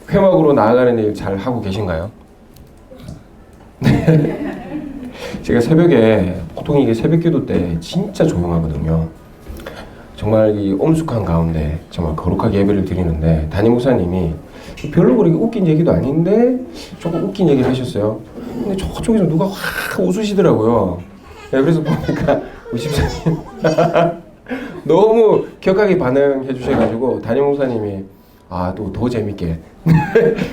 회막으로 나아가는 일 잘 하고 계신가요? 제가 새벽에, 보통 이게 새벽 기도 때 진짜 조용하거든요. 정말 이 엄숙한 가운데 정말 거룩하게 예배를 드리는데, 담임 목사님이 별로 그렇게 웃긴 얘기도 아닌데 조금 웃긴 얘기를 하셨어요. 근데 저쪽에서 누가 확 웃으시더라고요. 네, 그래서 보니까 우리 집사님 너무 격하게 반응해 주셔가지고 담임 목사님이 또 더 재밌게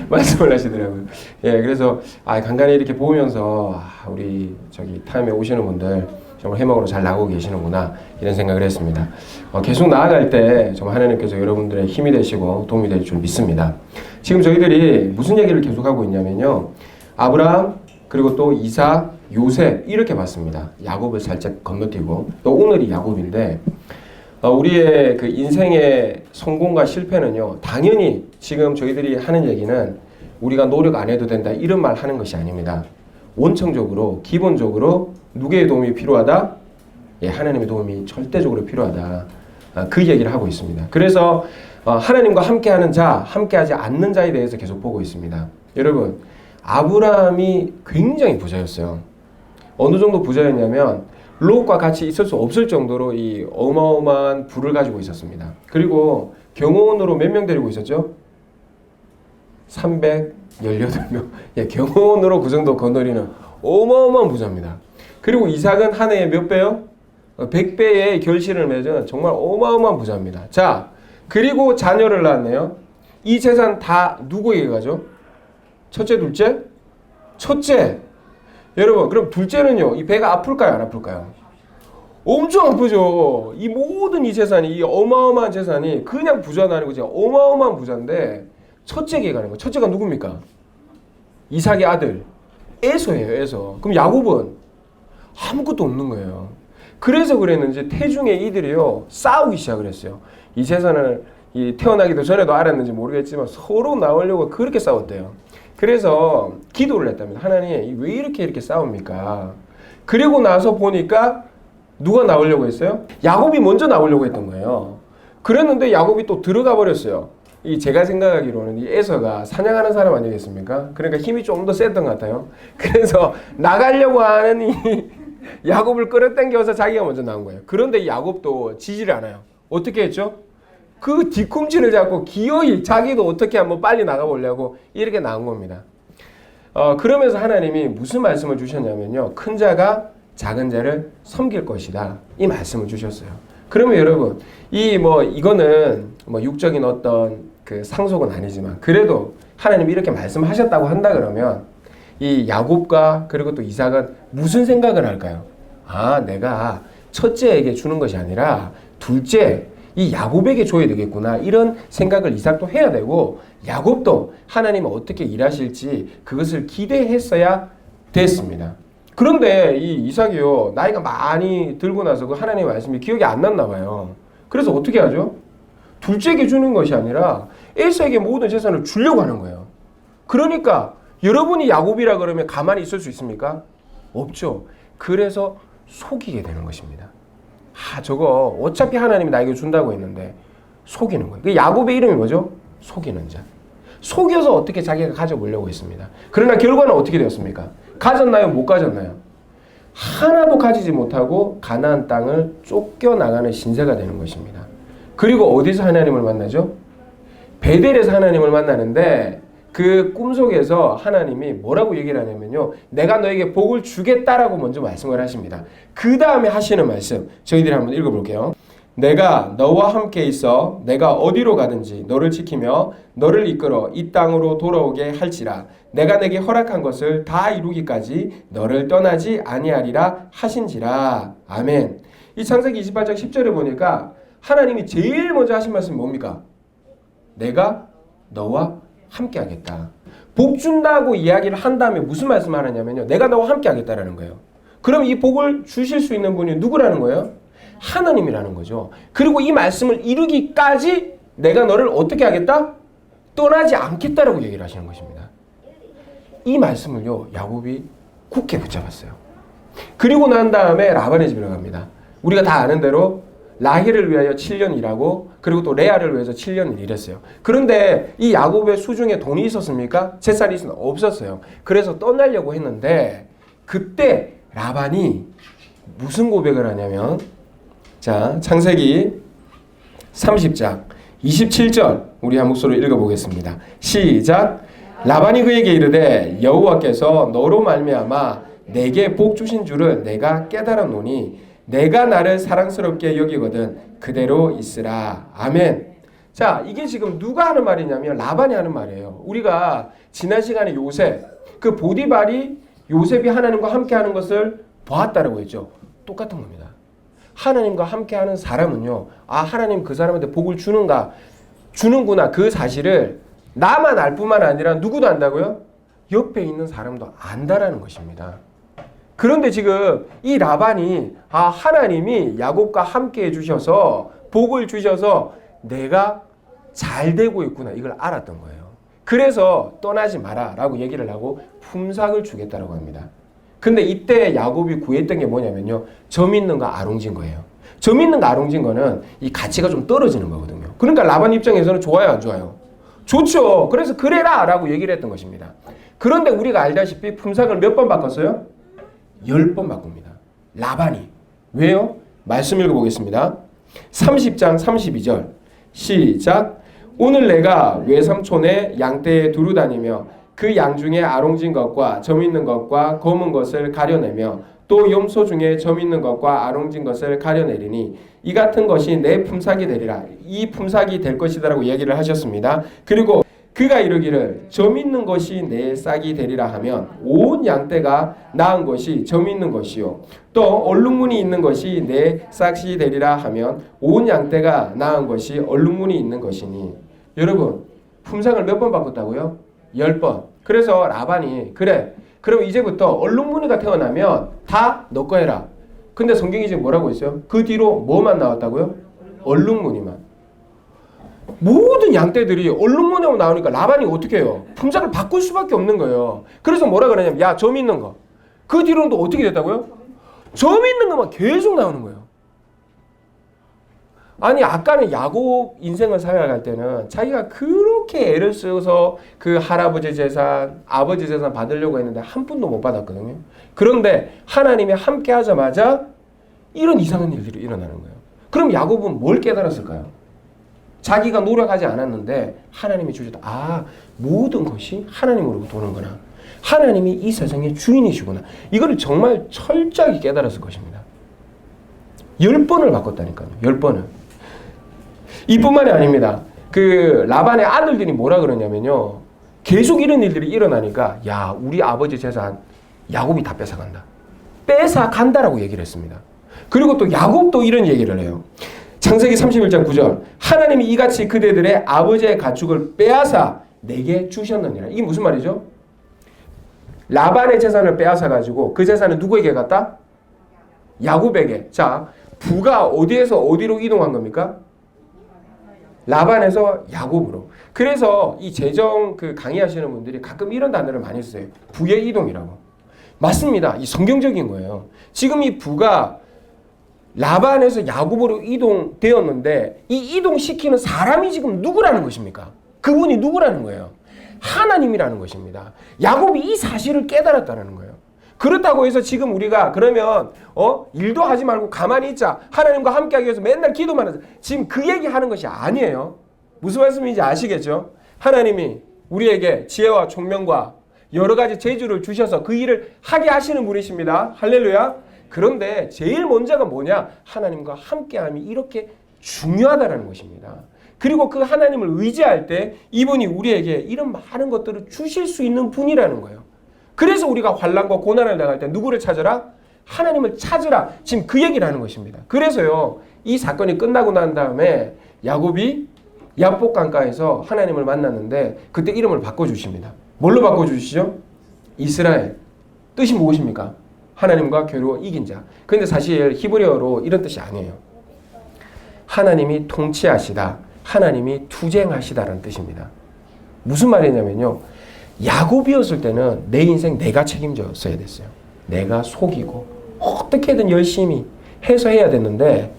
말씀을 하시더라고요. 예, 그래서 간간히 이렇게 보면서 우리 저기 타임에 오시는 분들 정말 해먹으로 잘 나가고 계시는구나 이런 생각을 했습니다. 계속 나아갈 때 정말 하나님께서 여러분들의 힘이 되시고 도움이 될 줄 믿습니다. 지금 저희들이 무슨 얘기를 계속하고 있냐면요, 아브라함 그리고 또 이삭, 요셉 이렇게 봤습니다. 야곱을 살짝 건너뛰고 또 오늘이 야곱인데, 우리의 그 인생의 성공과 실패는요, 당연히 지금 저희들이 하는 얘기는 우리가 노력 안 해도 된다 이런 말 하는 것이 아닙니다. 원청적으로 기본적으로 누구의 도움이 필요하다? 예, 하나님의 도움이 절대적으로 필요하다. 그 얘기를 하고 있습니다. 그래서 하나님과 함께하는 자, 함께하지 않는 자에 대해서 계속 보고 있습니다. 여러분, 아브라함이 굉장히 부자였어요. 어느 정도 부자였냐면 롯과 같이 있을 수 없을 정도로 이 어마어마한 부를 가지고 있었습니다. 그리고 경호원으로 몇 명 데리고 있었죠? 318명. 예, 경호원으로 그 정도 거느리는 어마어마한 부자입니다. 그리고 이삭은 한 해에 몇 배요? 100배의 결실을 맺은 정말 어마어마한 부자입니다. 자, 그리고 자녀를 낳았네요. 이 재산 다 누구에게 가죠? 첫째, 둘째? 첫째. 여러분, 그럼 둘째는요, 이 배가 아플까요, 안 아플까요? 엄청 아프죠. 이 모든 이 재산이, 이 어마어마한 재산이 그냥 부자는 아니고 진짜 어마어마한 부자인데 첫째에게 가는 거예요. 첫째가 누굽니까? 이삭의 아들 에서예요, 에서. 그럼 야곱은 아무것도 없는 거예요. 그래서 그랬는지 태중에 이들이요 싸우기 시작을 했어요. 이 재산을 태어나기도 전에도 알았는지 모르겠지만 서로 나오려고 그렇게 싸웠대요. 그래서 기도를 했답니다. 하나님, 왜 이렇게 싸웁니까? 그리고 나서 보니까 누가 나오려고 했어요? 야곱이 먼저 나오려고 했던 거예요. 그랬는데 야곱이 또 들어가 버렸어요. 제가 생각하기로는 이 에서가 사냥하는 사람 아니겠습니까? 그러니까 힘이 좀 더 셌던 것 같아요. 그래서 나가려고 하는 이 야곱을 끌어당겨서 자기가 먼저 나온 거예요. 그런데 야곱도 지지를 않아요. 어떻게 했죠? 그 뒤꿈치를 잡고 기어이 자기도 어떻게 한번 빨리 나가보려고 이렇게 나온 겁니다. 그러면서 하나님이 무슨 말씀을 주셨냐면요, 큰 자가 작은 자를 섬길 것이다 이 말씀을 주셨어요. 그러면 여러분, 이거는 육적인 어떤 그 상속은 아니지만 그래도 하나님이 이렇게 말씀하셨다고 한다 그러면 이 야곱과 그리고 또 이삭은 무슨 생각을 할까요? 내가 첫째에게 주는 것이 아니라 둘째 이 야곱에게 줘야 되겠구나 이런 생각을 이삭도 해야 되고, 야곱도 하나님은 어떻게 일하실지 그것을 기대했어야 됐습니다. 그런데 이 이삭이요, 나이가 많이 들고 나서 그 하나님의 말씀이 기억이 안 났나 봐요. 그래서 어떻게 하죠? 둘째에게 주는 것이 아니라 에서에게 모든 재산을 주려고 하는 거예요. 그러니까 여러분이 야곱이라 그러면 가만히 있을 수 있습니까? 없죠. 그래서 속이게 되는 것입니다. 저거 어차피 하나님이 나에게 준다고 했는데 속이는 거예요. 그 야곱의 이름이 뭐죠? 속이는 자. 속여서 어떻게 자기가 가져보려고 했습니다. 그러나 결과는 어떻게 되었습니까? 가졌나요? 못 가졌나요? 하나도 가지지 못하고 가나안 땅을 쫓겨나가는 신세가 되는 것입니다. 그리고 어디서 하나님을 만나죠? 베델에서 하나님을 만나는데 그 꿈속에서 하나님이 뭐라고 얘기를 하냐면요, 내가 너에게 복을 주겠다라고 먼저 말씀을 하십니다. 그 다음에 하시는 말씀 저희들이 한번 읽어볼게요. 내가 너와 함께 있어 내가 어디로 가든지 너를 지키며 너를 이끌어 이 땅으로 돌아오게 할지라. 내가 내게 허락한 것을 다 이루기까지 너를 떠나지 아니하리라 하신지라. 아멘. 이 창세기 28장 10절에 보니까 하나님이 제일 먼저 하신 말씀이 뭡니까? 내가 너와 함께 하겠다. 복 준다고 이야기를 한 다음에 무슨 말씀을 하느냐면요, 내가 너와 함께 하겠다라는 거예요. 그럼 이 복을 주실 수 있는 분이 누구라는 거예요? 하나님이라는 거죠. 그리고 이 말씀을 이루기까지 내가 너를 어떻게 하겠다? 떠나지 않겠다라고 얘기를 하시는 것입니다. 이 말씀을요, 야곱이 굳게 붙잡았어요. 그리고 난 다음에 라반의 집으로 갑니다. 우리가 다 아는 대로 라헬을 위하여 7년 일하고 그리고 또 레아를 위해서 7년 일했어요. 그런데 이 야곱의 수중에 돈이 있었습니까? 재산이 없었어요. 그래서 떠나려고 했는데 그때 라반이 무슨 고백을 하냐면 자, 창세기 30장 27절 우리 한 목소리로 읽어보겠습니다. 시작. 라반이 그에게 이르되 여호와께서 너로 말미암아 내게 복 주신 줄을 내가 깨달았노니 내가 나를 사랑스럽게 여기거든 그대로 있으라. 아멘. 자, 이게 지금 누가 하는 말이냐면 라반이 하는 말이에요. 우리가 지난 시간에 요셉, 그 보디발이 요셉이 하나님과 함께하는 것을 보았다라고 했죠. 똑같은 겁니다. 하나님과 함께하는 사람은요, 아, 하나님 그 사람한테 복을 주는구나. 그 사실을 나만 알 뿐만 아니라 누구도 안다고요? 옆에 있는 사람도 안다라는 것입니다. 그런데 지금 이 라반이 하나님이 야곱과 함께 해주셔서 복을 주셔서 내가 잘 되고 있구나 이걸 알았던 거예요. 그래서 떠나지 마라 라고 얘기를 하고 품삯을 주겠다라고 합니다. 근데 이때 야곱이 구했던 게 뭐냐면요, 점 있는 거 아롱진 거예요. 점 있는 거 아롱진 거는 이 가치가 좀 떨어지는 거거든요. 그러니까 라반 입장에서는 좋아요 안 좋아요? 좋죠. 그래서 그래라 라고 얘기를 했던 것입니다. 그런데 우리가 알다시피 품삯을 몇 번 바꿨어요? 10번 바꿉니다. 라반이. 왜요? 말씀 읽어보겠습니다. 30장 32절 시작. 오늘 내가 외삼촌의 양떼에 두루 다니며 그 양 중에 아롱진 것과 점 있는 것과 검은 것을 가려내며 또 염소 중에 점 있는 것과 아롱진 것을 가려내리니 이 같은 것이 내 품삯이 되리라. 이 품삯이 될 것이다라고 얘기를 하셨습니다. 그리고 그가 이르기를 점 있는 것이 내 싹이 되리라 하면 온 양떼가 나은 것이 점 있는 것이요 또 얼룩무늬 있는 것이 내 싹이 되리라 하면 온 양떼가 나은 것이 얼룩무늬 있는 것이니. 여러분, 품삯을 몇 번 바꿨다고요? 10번. 그래서 라반이 그래, 그럼 이제부터 얼룩무늬가 태어나면 다 너 거 해라. 근데 성경이 지금 뭐라고 있어요? 그 뒤로 뭐만 나왔다고요? 얼룩무늬만. 모든 양떼들이 얼룩무늬로 나오니까 라반이 어떻게 해요? 품삯을 바꿀 수밖에 없는 거예요. 그래서 뭐라 그러냐면 야, 점 있는 거. 그 뒤로는 또 어떻게 됐다고요? 점 있는 것만 계속 나오는 거예요. 아니, 아까는 야곱 인생을 살아갈 때는 자기가 그렇게 애를 써서 그 할아버지 재산, 아버지 재산 받으려고 했는데 한 푼도 못 받았거든요. 그런데 하나님이 함께 하자마자 이런 이상한 일들이 일어나는 거예요. 그럼 야곱은 뭘 깨달았을까요? 자기가 노력하지 않았는데 하나님이 주셨다. 모든 것이 하나님으로부터 오는구나. 하나님이 이 세상의 주인이시구나. 이거를 정말 철저하게 깨달았을 것입니다. 10번을 바꿨다니까요. 10번을. 이뿐만이 아닙니다. 그 라반의 아들들이 뭐라 그러냐면요, 계속 이런 일들이 일어나니까 야, 우리 아버지 재산 야곱이 다 뺏어간다. 뺏어간다라고 얘기를 했습니다. 그리고 또 야곱도 이런 얘기를 해요. 창세기 31장 9절 하나님이 이같이 그대들의 아버지의 가축을 빼앗아 내게 주셨느니라. 이게 무슨 말이죠? 라반의 재산을 빼앗아 가지고 그 재산은 누구에게 갔다? 야곱에게. 자, 부가 어디에서 어디로 이동한 겁니까? 라반에서 야곱으로. 그래서 이 재정 그 강의하시는 분들이 가끔 이런 단어를 많이 써요. 부의 이동이라고. 맞습니다. 이 성경적인 거예요. 지금 이 부가 라반에서 야곱으로 이동되었는데 이 이동시키는 사람이 지금 누구라는 것입니까? 그분이 누구라는 거예요? 하나님이라는 것입니다. 야곱이 이 사실을 깨달았다는 거예요. 그렇다고 해서 지금 우리가 그러면 일도 하지 말고 가만히 있자. 하나님과 함께하기 위해서 맨날 기도만 하자. 지금 그 얘기하는 것이 아니에요. 무슨 말씀인지 아시겠죠? 하나님이 우리에게 지혜와 총명과 여러 가지 재주를 주셔서 그 일을 하게 하시는 분이십니다. 할렐루야. 그런데 제일 먼저가 뭐냐? 하나님과 함께함이 이렇게 중요하다는 것입니다. 그리고 그 하나님을 의지할 때 이분이 우리에게 이런 많은 것들을 주실 수 있는 분이라는 거예요. 그래서 우리가 환난과 고난을 당할 때 누구를 찾아라? 하나님을 찾으라. 지금 그 얘기를 하는 것입니다. 그래서요, 이 사건이 끝나고 난 다음에 야곱이 야복강가에서 하나님을 만났는데 그때 이름을 바꿔주십니다. 뭘로 바꿔주시죠? 이스라엘. 뜻이 무엇입니까? 하나님과 겨루어 이긴 자. 그런데 사실 히브리어로 이런 뜻이 아니에요. 하나님이 통치하시다. 하나님이 투쟁하시다라는 뜻입니다. 무슨 말이냐면요, 야곱이었을 때는 내 인생 내가 책임졌어야 됐어요. 내가 속이고 어떻게든 열심히 해서 해야 됐는데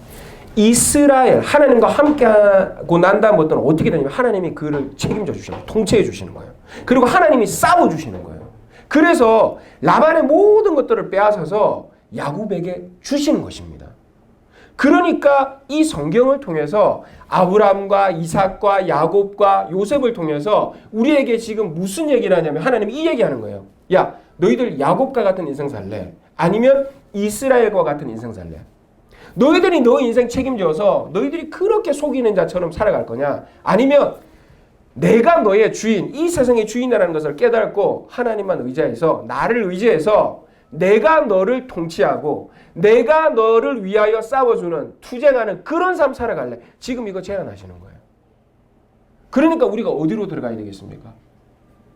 이스라엘 하나님과 함께하고 난 다음부터는 어떻게 되냐면 하나님이 그를 책임져 주시는 거예요. 통치해 주시는 거예요. 그리고 하나님이 싸워 주시는 거예요. 그래서 라반의 모든 것들을 빼앗아서 야곱에게 주시는 것입니다. 그러니까 이 성경을 통해서 아브라함과 이삭과 야곱과 요셉을 통해서 우리에게 지금 무슨 얘기를 하냐면 하나님이 이 얘기하는 거예요. 야, 너희들 야곱과 같은 인생 살래? 아니면 이스라엘과 같은 인생 살래? 너희들이 너 인생 책임져서 너희들이 그렇게 속이는 자처럼 살아갈 거냐? 아니면 내가 너의 주인, 이 세상의 주인이라는 것을 깨닫고 하나님만 의지해서 나를 의지해서 내가 너를 통치하고 내가 너를 위하여 싸워주는 투쟁하는 그런 삶 살아갈래? 지금 이거 제안하시는 거예요. 그러니까 우리가 어디로 들어가야 되겠습니까?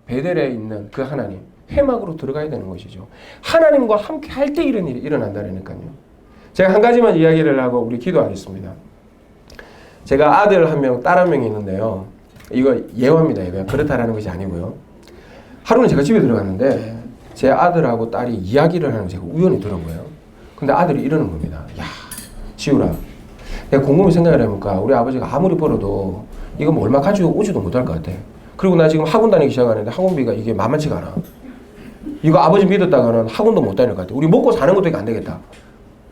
베델에 있는 그 하나님, 회막으로 들어가야 되는 것이죠. 하나님과 함께 할 때 이런 일이 일어난다니까요. 제가 한 가지만 이야기를 하고 우리 기도하겠습니다. 제가 아들 한 명, 딸 한 명이 있는데요. 이거 예화입니다. 이거 그렇다라는 것이 아니고요. 하루는 제가 집에 들어갔는데 제 아들하고 딸이 이야기를 하는 걸 제가 우연히 들은 거예요. 근데 아들이 이러는 겁니다. 야, 지우라, 내가 곰곰이 생각을 해보니까 우리 아버지가 아무리 벌어도 이거 뭐 얼마 가지고 오지도 못할 것 같아. 그리고 나 지금 학원 다니기 시작하는데 학원비가 이게 만만치가 않아. 이거 아버지 믿었다가는 학원도 못 다닐 것 같아. 우리 먹고 사는 것도 안 되겠다.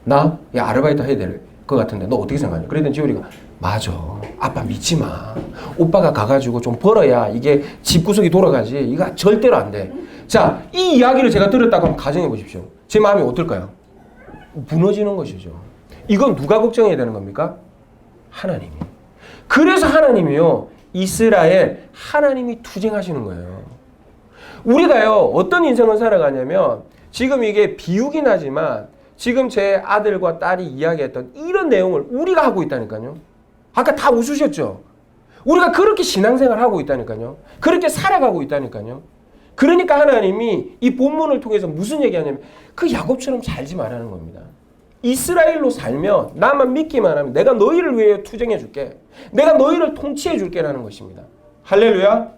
나? 야, 아르바이트 해야 될 것 같은데 너 어떻게 생각하냐? 그랬더니 지우리가 맞아. 아빠 믿지 마. 오빠가 가가지고 좀 벌어야 이게 집구석이 돌아가지. 이거 절대로 안 돼. 자, 이 이야기를 제가 들었다고 한번 가정해 보십시오. 제 마음이 어떨까요? 무너지는 것이죠. 이건 누가 걱정해야 되는 겁니까? 하나님이. 그래서 하나님이요, 이스라엘 하나님이 투쟁하시는 거예요. 우리가요, 어떤 인생을 살아가냐면 지금 이게 비유긴 하지만 지금 제 아들과 딸이 이야기했던 이런 내용을 우리가 하고 있다니까요. 아까 다 웃으셨죠? 우리가 그렇게 신앙생활을 하고 있다니까요. 그렇게 살아가고 있다니까요. 그러니까 하나님이 이 본문을 통해서 무슨 얘기하냐면 그 야곱처럼 살지 말라는 겁니다. 이스라엘로 살면 나만 믿기만 하면 내가 너희를 위해 투쟁해 줄게. 내가 너희를 통치해 줄게라는 것입니다. 할렐루야.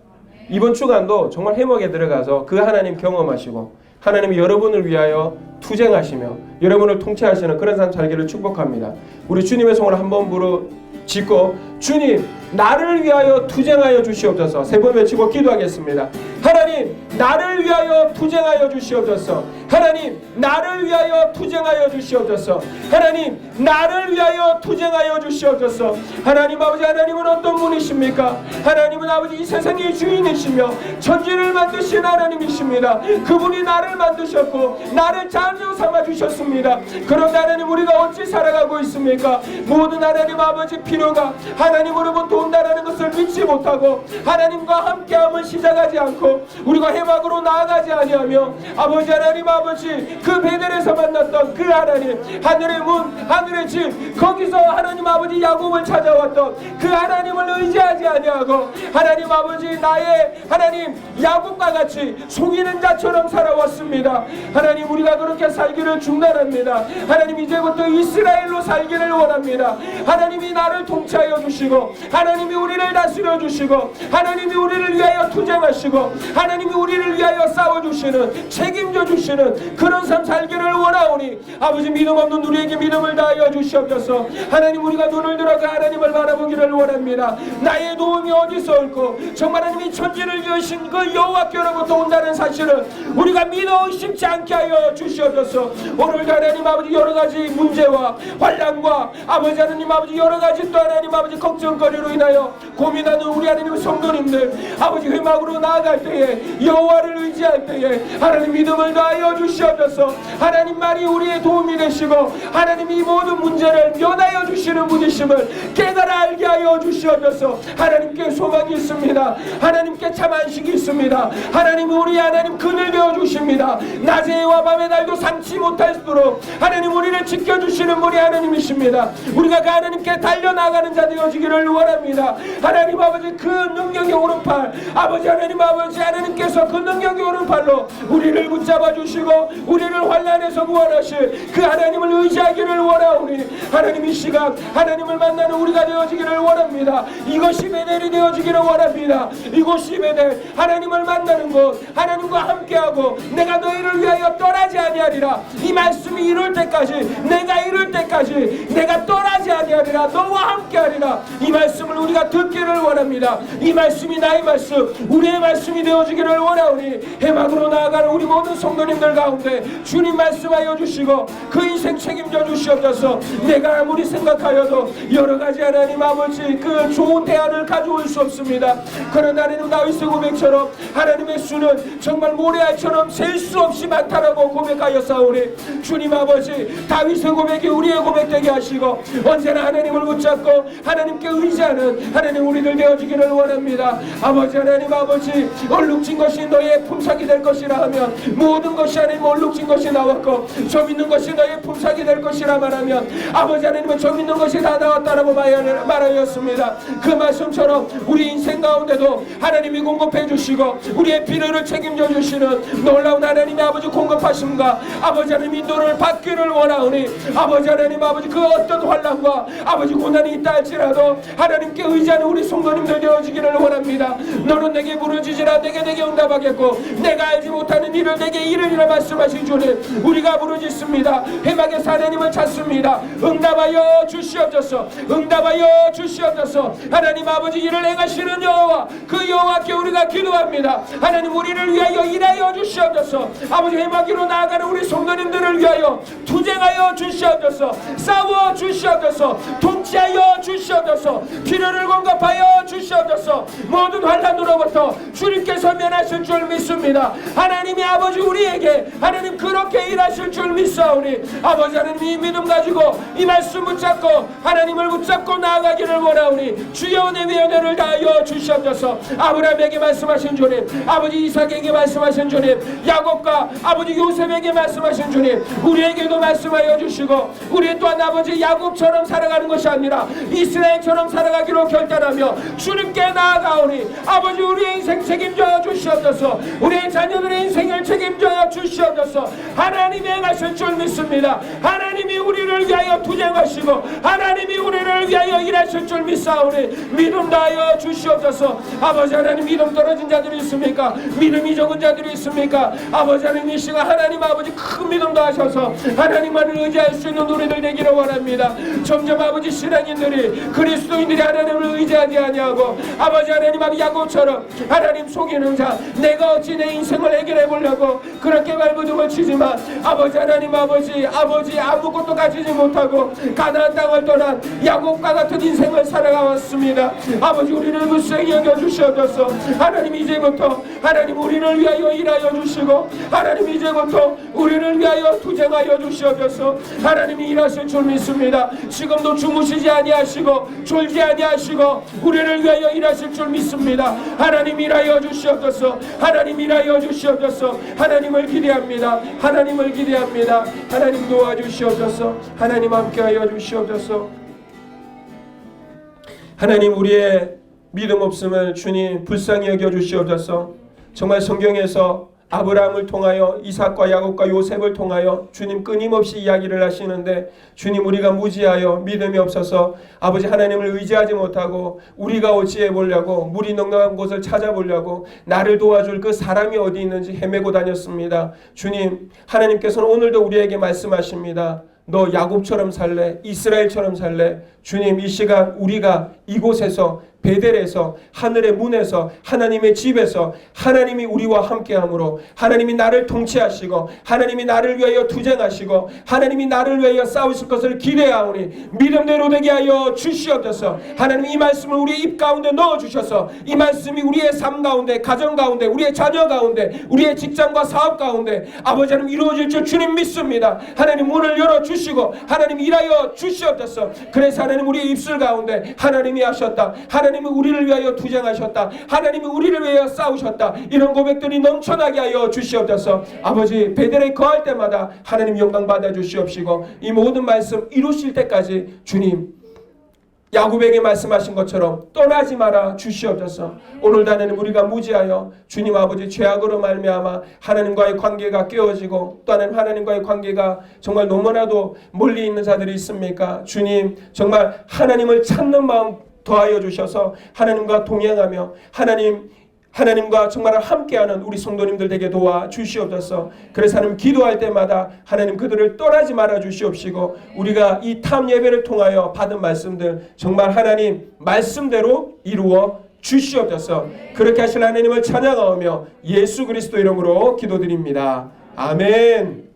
이번 주간도 정말 회막에 들어가서 그 하나님 경험하시고 하나님이 여러분을 위하여 투쟁하시며 여러분을 통치하시는 그런 삶 살기를 축복합니다. 우리 주님의 손을 한번 부르짖고 주님 나를 위하여 투쟁하여 주시옵소서. 세 번 외치고 기도하겠습니다. 하나님 나를 위하여 투쟁하여 주시옵소서. 하나님 나를 위하여 투쟁하여 주시옵소서. 하나님 나를 위하여 투쟁하여 주시옵소서. 하나님 아버지, 하나님은 어떤 분이십니까? 하나님은 아버지 이 세상의 주인이시며 천지를 만드신 하나님이십니다. 그분이 나를 만드셨고 나를 자녀 삼아 주셨습니다. 그런데 하나님 우리가 어찌 살아가고 있습니까? 모든 하나님 아버지 필요가 하나님으로부터 온다라는 것을 믿지 못하고 하나님과 함께함을 시작하지 않고 우리가 회막으로 나아가지 아니하며 아버지 하나님 아버지 그 베델에서 만났던 그 하나님, 하늘의 문, 하늘의 집, 거기서 하나님 아버지 야곱을 찾아왔던 그 하나님을 의지하지 아니하고 하나님 아버지 나의 하나님 야곱과 같이 속이는 자처럼 살아왔습니다. 하나님 우리가 그렇게 살기를 중단합니다. 하나님 이제부터 이스라엘로 살기를 원합니다. 하나님이 나를 통치하여 주시고 하나님이 우리를 다스려 주시고 하나님이 우리를 위하여 투쟁하시고 하나님이 우리를 위하여 싸워주시는 책임져 주시는 그런 삶 살기를 원하오니 아버지 믿음 없는 우리에게 믿음을 다하여 주시옵소서. 하나님 우리가 눈을 들어 그 하나님을 바라보기를 원합니다. 나의 도움이 어디서 올고 정말 하나님이 천지를 지으신 그 여호와께로부터 온다는 사실을 우리가 믿어 의심치 않게 하여 주시옵소서. 오늘도 하나님 아버지 여러 가지 문제와 환난과 아버지 하나님 아버지 여러 가지 또 하나님 아버지 걱정거리로 인하여 고민하는 우리 하나님 성도님들 아버지 회막으로 나아갈 때에 여호와를 의지할 때에 하나님 믿음을 다하여 주시옵소서. 하나님만이 우리의 도움이 되시고 하나님이 이 모든 문제를 면하여 주시는 분이심을 깨달아 알게 하여 주시옵소서. 하나님께 소망이 있습니다. 하나님께 참 안식이 있습니다. 하나님이 우리 하나님 그늘 되어 주십니다. 낮에와 밤의 날도 삼지 못할수록 하나님 우리를 지켜주시는 분이 하나님이십니다. 우리가 그 하나님께 달려나가는 자 되어지기를 원합니다. 하나님 아버지 그 능력의 오른팔 아버지 하나님 하나님 아버지, 하나님께서 그 능력의 오른팔로 우리를 붙잡아 주시고 우리를 환난에서 구원하실 그 하나님을 의지하기를 원하오니 하나님 이 시간 하나님을 만나는 우리가 되어지기를 원합니다. 이것이 베델이 되어지기를 원합니다. 이곳이 베델, 하나님을 만나는 곳, 하나님과 함께하고 내가 너희를 위하여 떠나지 아니하리라. 이 말씀이 이룰 때까지, 내가 이룰 때까지 내가 떠나지 아니하리라. 너와 함께하리라. 이 말씀을 우리가 듣기를 원합니다. 이 말씀이 나의 말씀, 우리의 말씀이 되어지기를 원하오니 해막으로 나아가는 우리 모든 성도님들 가운데 주님 말씀하여 주시고 그 인생 책임져 주시옵소서. 내가 아무리 생각하여도 여러 가지 하나님 아버지 그 좋은 대안을 가져올 수 없습니다. 그러나 하나님 다윗의 고백처럼 하나님의 수는 정말 모래알처럼 셀 수 없이 많다라고 고백하였사오니 주님 아버지 다윗의 고백이 우리의 고백 되게 하시고 언제나 하나님을 붙잡고 하나님께 의지하는 하나님 우리들 되어지기를 원합니다. 아버지 하나님 아버지 얼룩진 것이 너의 품삯이 될 것이라 하면 모든 것이 하나님 얼룩진 것이 나왔고 점 있는 것이 너의 품삯이 될 것이라 말하면 아버지 하나님은 점 있는 것이 다 나왔다라고 말하였습니다. 그 말씀처럼 우리 인생 가운데도 하나님이 공급해 주시고 우리의 필요를 책임져 주시는 놀라운 하나님의 아버지 공급하심과 아버지 하나님 인도를 받기를 원하오니 아버지 하나님 아버지 그 어떤 환난과 아버지 고난이 있다 할지라도 하나님께 의지하는 우리 성도님들 되어지기를 원합니다. 너는 내게 부르짖으라 내게 응답하겠고 내가 알지 못하는 일을 내게 이르리라 말씀하신 주님 우리가 부르짖습니다. 해막에서 하나님을 찾습니다. 응답하여 주시옵소서. 응답하여 주시옵소서. 하나님 아버지 일을 행하시는 여호와 그 여호와께 우리가 기도합니다. 하나님 우리를 위하여 일하여 주시옵소서. 아버지 해막으로 나아가는 우리 성도님들을 위하여 투쟁하여 주시옵소서. 싸워 주시옵소서. 통치하여 주시옵소서. 필요를 공급하여 주시옵소서. 모든 환난으로부터 주님께서 면하실 줄 믿습니다. 하나님이 아버지 우리에게 하나님 그렇게 일하실 줄 믿사오니 아버지 하나님 이 믿음 가지고 이 말씀 붙잡고 하나님을 붙잡고 나아가기를 원하오니 주여 내 위원회를 다하여 주시옵소서. 아브라함에게 말씀하신 주님, 아버지 이삭에게 말씀하신 주님, 야곱과 아버지 요셉에게 말씀하신 주님 우리에게도 말씀하여 주시고 우리 또한 아버지 야곱처럼 살아가는 것이 아니라 이스라엘처럼 살아가기로 결단하며 주님께 나아가오니 아버지 우리의 인생 책임져 주시옵소서. 우리의 자녀들의 인생을 책임져 주시옵소서. 하나님이 행하실 줄 믿습니다. 하나님이 우리를 위하여 투쟁하시고 하나님이 우리를 위하여 일하실 줄 믿사오니 믿음 다하여 주시옵소서. 아버지 하나님 믿음 떨어진 자들이 있습니까? 믿음이 적은 자들이 있습니까? 아버지 하나님 이 시간 하나님 아버지 큰 믿음 다하셔서 하나님만을 의지할 수 있는 우리들 되기를 원합니다. 점점 아버지 신앙인들이 그리스도인들이 하나님을 의지하지 아니하고 아버지 하나님 아버지 야곱처럼 하나님 속이는 자 내가 어찌 내 인생을 해결해 보려고 그렇게 발버둥을 치지만 아버지 하나님 아버지 아무것도 가지지 못하고 가나안 땅을 떠난 야곱과 같은 인생을 살아가왔습니다. 아버지 우리를 불쌍히 여겨주시옵소서. 하나님 이제부터 하나님 우리를 위하여 일하여 주시고 하나님 이제부터 우리를 위하여 투쟁하여 주시옵소서. 하나님이 일하실 줄 믿습니다. 지금도 주무시지 아니하시고 졸지 아니하시고 우리를 위하여 일하실 줄 믿습니다. 하나님 일하여 주시옵소서. 하나님 일하여 주시옵소서. 하나님을 기대합니다. 하나님을 기대합니다. 하나님 도와주시옵소서. 하나님 함께하여 주시옵소서. 하나님 우리의 믿음 없음을 주님 불쌍히 여겨 주시옵소서. 정말 성경에서 아브라함을 통하여 이삭과 야곱과 요셉을 통하여 주님 끊임없이 이야기를 하시는데 주님 우리가 무지하여 믿음이 없어서 아버지 하나님을 의지하지 못하고 우리가 어찌해 보려고 물이 넉넉한 곳을 찾아보려고 나를 도와줄 그 사람이 어디 있는지 헤매고 다녔습니다. 주님 하나님께서는 오늘도 우리에게 말씀하십니다. 너 야곱처럼 살래? 이스라엘처럼 살래? 주님 이 시간 우리가 이곳에서 베델에서 하늘의 문에서 하나님의 집에서 하나님이 우리와 함께함으로 하나님이 나를 통치하시고 하나님이 나를 위하여 투쟁하시고 하나님이 나를 위하여 싸우실 것을 기대하오니 믿음대로 되게 하여 주시옵소서. 하나님 이 말씀을 우리의 입 가운데 넣어주셔서 이 말씀이 우리의 삶 가운데 가정 가운데 우리의 자녀 가운데 우리의 직장과 사업 가운데 아버지 하나님 이루어질 줄 주님 믿습니다. 하나님 문을 열어주시고 하나님 일하여 주시옵소서. 그래서 하나님 우리의 입술 가운데 하나님이 하셨다. 하나님이 우리를 위하여 투쟁하셨다. 하나님이 우리를 위하여 싸우셨다. 이런 고백들이 넘쳐나게 하여 주시옵소서. 아버지 베델에 거할 때마다 하나님 영광 받아 주시옵시고 이 모든 말씀 이루실 때까지 주님 야곱에게 말씀하신 것처럼 떠나지 마라 주시옵소서. 오늘도 하나님 우리가 무지하여 주님 아버지 죄악으로 말미암아 하나님과의 관계가 깨어지고 또 하나님과의 관계가 정말 너무나도 멀리 있는 자들이 있습니까? 주님 정말 하나님을 찾는 마음 더하여 주셔서 하나님과 동행하며 하나님과 정말 함께하는 우리 성도님들 되게 도와 주시옵소서. 그래서 하나님 기도할 때마다 하나님 그들을 떠나지 말아 주시옵시고 우리가 이 탐 예배를 통하여 받은 말씀들 정말 하나님 말씀대로 이루어 주시옵소서. 그렇게 하실 하나님을 찬양하며 예수 그리스도 이름으로 기도드립니다. 아멘.